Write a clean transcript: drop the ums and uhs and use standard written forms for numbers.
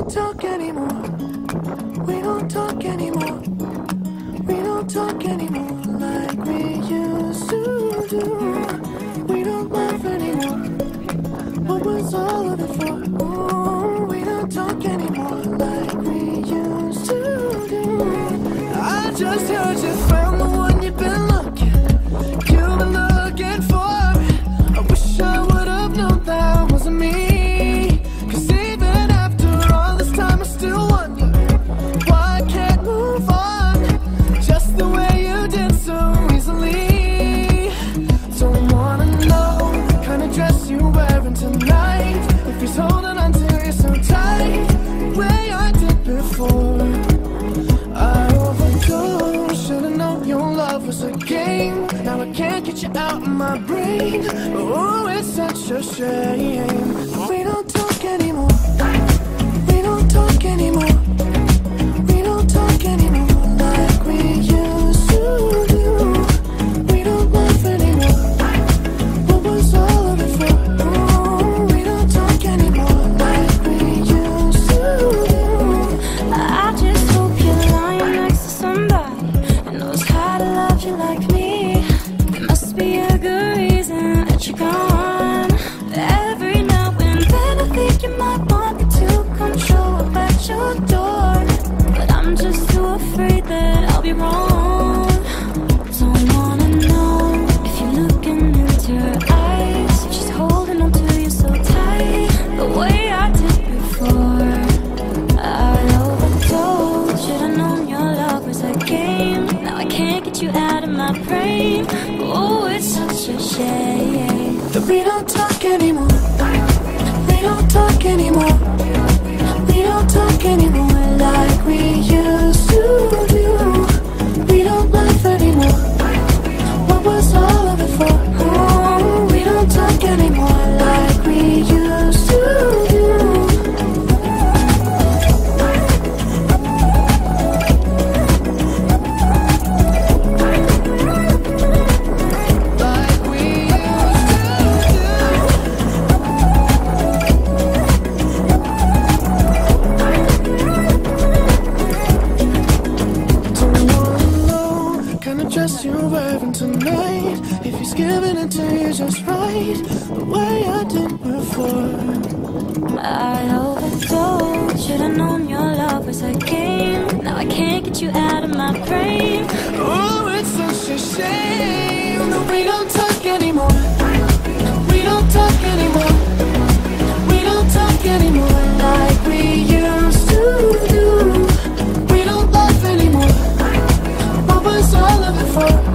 talk anymore. We don't talk anymore. We don't talk anymore like we used to do. We don't laugh anymore. What was all of it for? Ooh, we don't talk anymore like we used to do. I just heard you found the one you've been looking for. I wish I would have known that wasn't me. 'Cause even after all this time I still wonder why I can't move on just the way you did so easily. Don't wanna know the kind of dress you're wearing tonight, if he's holding on to you so tight the way I did before. I overdosed, should've known your love was a game. Now I can't get you out of my brain. Oh, it's such a shame. We don't talk anymore. We don't talk anymore. We don't talk anymore like we used to do. We don't laugh anymore. What was all of it for? Oh, we don't talk anymore like we used to do. I just hope you're lying next to somebody who knows how to love you like me. There must be a good reason that you're gone. Every now and then I think you might want me to come show up at your door, but I'm just too afraid that I'll be wrong. Don't wanna know if you're looking into her eyes, if she's holding on to you so tight the way I did before. I overdosed, should've known your love was a game. Now I can't get you out of my brain. Oh, it's such a shame that we don't talk anymore. We don't talk anymore. We don't talk anymore like we used to do. We don't laugh anymore. What was all of it for? Oh, we don't talk anymore like we used to do. You're wearing tonight, if he's giving it to you just right the way I did before. I overdosed, should've known your love was a game. Now I can't get you out of my brain. Oh, it's such a shame that we don't talk anymore. We don't talk anymore. We don't talk anymore like we used to do. We don't laugh anymore. What was all of it for?